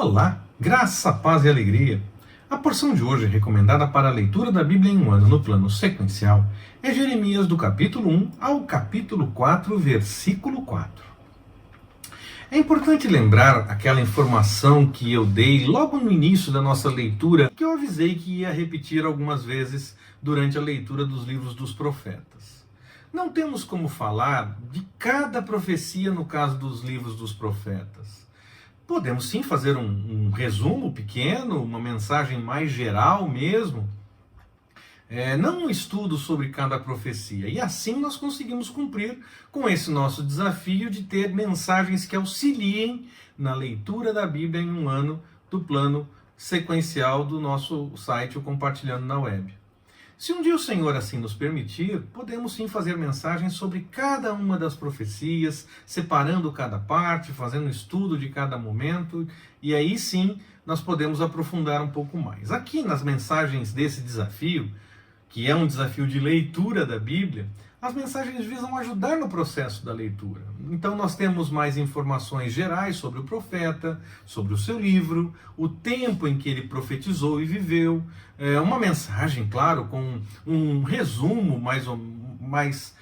Olá, graça, paz e alegria. A porção de hoje recomendada para a leitura da Bíblia em um ano no plano sequencial é Jeremias do capítulo 1 ao capítulo 4, versículo 4. É importante lembrar aquela informação que eu dei logo no início da nossa leitura, que eu avisei que ia repetir algumas vezes durante a leitura dos livros dos profetas. Não temos como falar de cada profecia no caso dos livros dos profetas. Podemos sim fazer um resumo pequeno, uma mensagem mais geral mesmo, não um estudo sobre cada profecia. E assim nós conseguimos cumprir com esse nosso desafio de ter mensagens que auxiliem na leitura da Bíblia em um ano do plano sequencial do nosso site, o Compartilhando na Web. Se um dia o Senhor assim nos permitir, podemos sim fazer mensagens sobre cada uma das profecias, separando cada parte, fazendo um estudo de cada momento, e aí sim nós podemos aprofundar um pouco mais. Aqui nas mensagens desse desafio, que é um desafio de leitura da Bíblia, as mensagens visam ajudar no processo da leitura. Então nós temos mais informações gerais sobre o profeta, sobre o seu livro, o tempo em que ele profetizou e viveu, uma mensagem, claro, com um resumo mais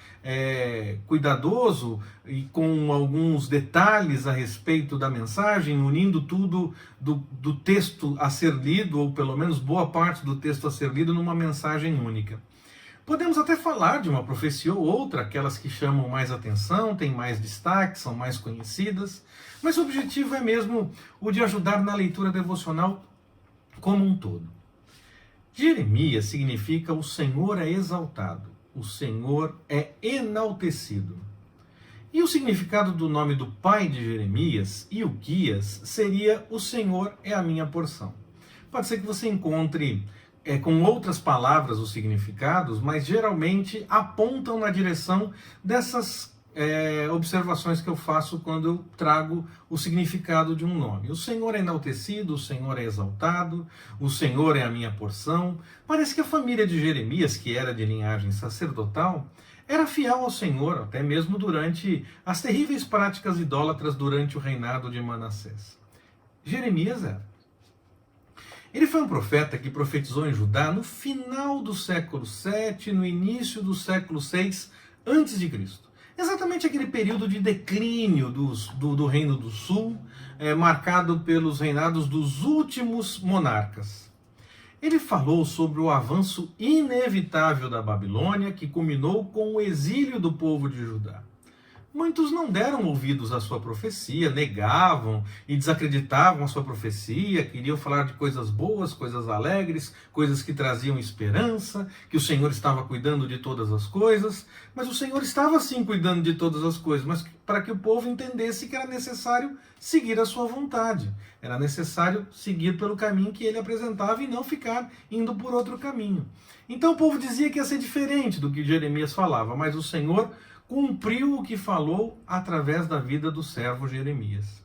cuidadoso e com alguns detalhes a respeito da mensagem, unindo tudo do texto a ser lido, ou pelo menos boa parte do texto a ser lido, numa mensagem única. Podemos até falar de uma profecia ou outra, aquelas que chamam mais atenção, têm mais destaque, são mais conhecidas, mas o objetivo é mesmo o de ajudar na leitura devocional como um todo. Jeremias significa o Senhor é exaltado, o Senhor é enaltecido. E o significado do nome do pai de Jeremias, Ilquias, seria o Senhor é a minha porção. Pode ser que você encontre com outras palavras os significados, mas geralmente apontam na direção dessas observações que eu faço quando eu trago o significado de um nome. O Senhor é enaltecido, o Senhor é exaltado, o Senhor é a minha porção. Parece que a família de Jeremias, que era de linhagem sacerdotal, era fiel ao Senhor, até mesmo durante as terríveis práticas idólatras durante o reinado de Manassés. Jeremias era. Ele foi um profeta que profetizou em Judá no final do século 7, no início do século 6 a.C. Exatamente aquele período de declínio do Reino do Sul, marcado pelos reinados dos últimos monarcas. Ele falou sobre o avanço inevitável da Babilônia, que culminou com o exílio do povo de Judá. Muitos não deram ouvidos à sua profecia, negavam e desacreditavam a sua profecia, queriam falar de coisas boas, coisas alegres, coisas que traziam esperança, que o Senhor estava cuidando de todas as coisas. Mas o Senhor estava sim cuidando de todas as coisas, mas para que o povo entendesse que era necessário seguir a sua vontade. Era necessário seguir pelo caminho que ele apresentava e não ficar indo por outro caminho. Então o povo dizia que ia ser diferente do que Jeremias falava, mas o Senhor cumpriu o que falou através da vida do servo Jeremias.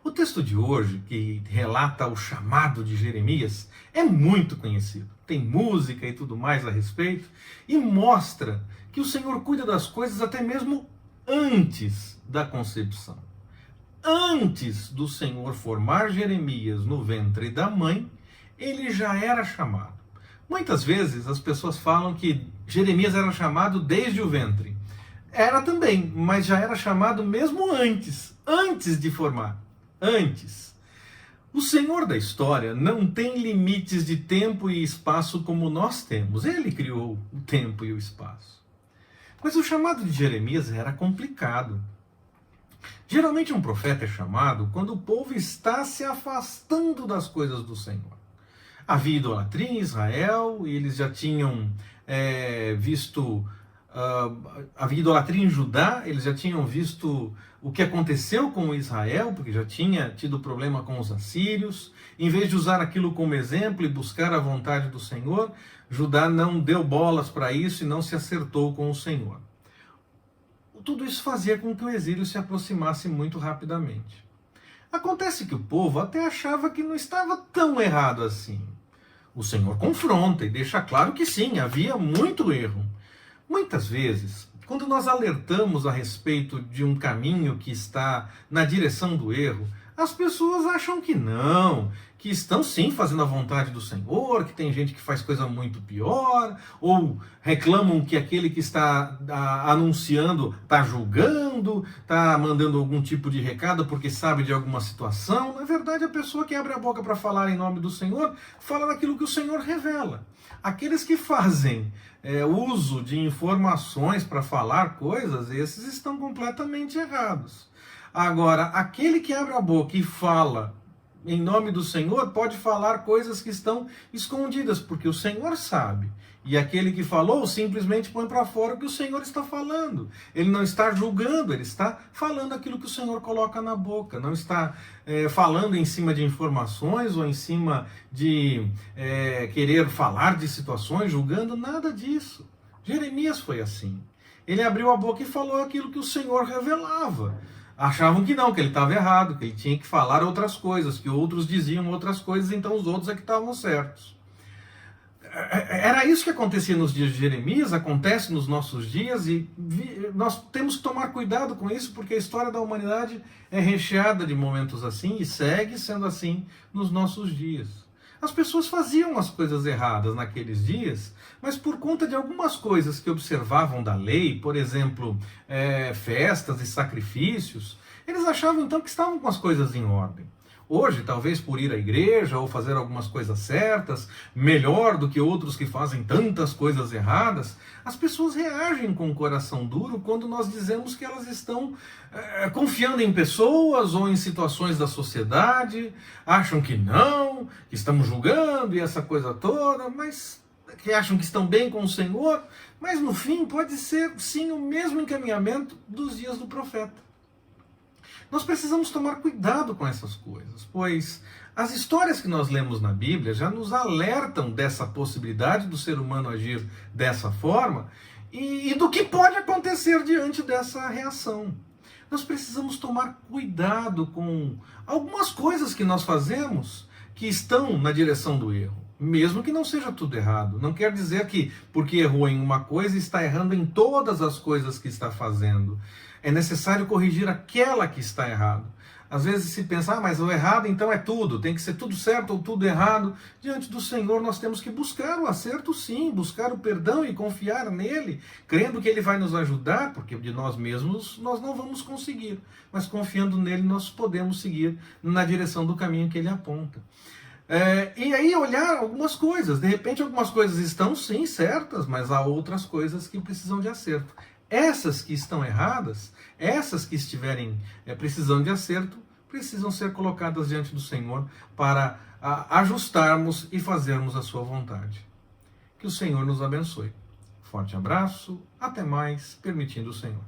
O texto de hoje, que relata o chamado de Jeremias, é muito conhecido. Tem música e tudo mais a respeito, e mostra que o Senhor cuida das coisas até mesmo antes da concepção. Antes do Senhor formar Jeremias no ventre da mãe, ele já era chamado. Muitas vezes as pessoas falam que Jeremias era chamado desde o ventre. Era também, mas já era chamado mesmo antes de formar. Antes. O Senhor da história não tem limites de tempo e espaço como nós temos. Ele criou o tempo e o espaço. Mas o chamado de Jeremias era complicado. Geralmente um profeta é chamado quando o povo está se afastando das coisas do Senhor. Havia idolatria em Israel, e eles já tinham havia idolatria em Judá, eles já tinham visto o que aconteceu com Israel, porque já tinha tido problema com os assírios. Em vez de usar aquilo como exemplo e buscar a vontade do Senhor, Judá não deu bolas para isso e não se acertou com o Senhor. Tudo isso fazia com que o exílio se aproximasse muito rapidamente. Acontece que o povo até achava que não estava tão errado assim. O Senhor confronta e deixa claro que sim, havia muito erro. Muitas vezes, quando nós alertamos a respeito de um caminho que está na direção do erro, As pessoas acham que não, que estão sim fazendo a vontade do Senhor, que tem gente que faz coisa muito pior, ou reclamam que aquele que está anunciando está julgando, está mandando algum tipo de recado porque sabe de alguma situação. Na verdade, a pessoa que abre a boca para falar em nome do Senhor, fala daquilo que o Senhor revela. Aqueles que fazem uso de informações para falar coisas, esses estão completamente errados. Agora, aquele que abre a boca e fala em nome do Senhor pode falar coisas que estão escondidas, porque o Senhor sabe. E aquele que falou simplesmente põe para fora o que o Senhor está falando. Ele não está julgando, ele está falando aquilo que o Senhor coloca na boca. Não está falando em cima de informações ou em cima de querer falar de situações, julgando, nada disso. Jeremias foi assim. Ele abriu a boca e falou aquilo que o Senhor revelava. Achavam que não, que ele estava errado, que ele tinha que falar outras coisas, que outros diziam outras coisas, então os outros é que estavam certos. Era isso que acontecia nos dias de Jeremias, acontece nos nossos dias, e nós temos que tomar cuidado com isso, porque a história da humanidade é recheada de momentos assim, e segue sendo assim nos nossos dias. As pessoas faziam as coisas erradas naqueles dias, mas por conta de algumas coisas que observavam da lei, por exemplo, festas e sacrifícios, eles achavam então que estavam com as coisas em ordem. Hoje, talvez por ir à igreja ou fazer algumas coisas certas, melhor do que outros que fazem tantas coisas erradas, as pessoas reagem com o coração duro quando nós dizemos que elas estão confiando em pessoas ou em situações da sociedade, acham que não, que estamos julgando e essa coisa toda, mas que acham que estão bem com o Senhor, mas no fim pode ser sim o mesmo encaminhamento dos dias do profeta. Nós precisamos tomar cuidado com essas coisas, pois as histórias que nós lemos na Bíblia já nos alertam dessa possibilidade do ser humano agir dessa forma e do que pode acontecer diante dessa reação. Nós precisamos tomar cuidado com algumas coisas que nós fazemos que estão na direção do erro, mesmo que não seja tudo errado. Não quer dizer que porque errou em uma coisa está errando em todas as coisas que está fazendo. É necessário corrigir aquela que está errado. Às vezes se pensa, mas o errado então é tudo, tem que ser tudo certo ou tudo errado. Diante do Senhor nós temos que buscar o acerto sim, buscar o perdão e confiar nele, crendo que ele vai nos ajudar, porque de nós mesmos nós não vamos conseguir, mas confiando nele nós podemos seguir na direção do caminho que ele aponta. E aí olhar algumas coisas, de repente algumas coisas estão sim certas, mas há outras coisas que precisam de acerto. Essas que estão erradas, essas que estiverem precisando de acerto, precisam ser colocadas diante do Senhor para ajustarmos e fazermos a sua vontade. Que o Senhor nos abençoe. Forte abraço, até mais, permitindo o Senhor.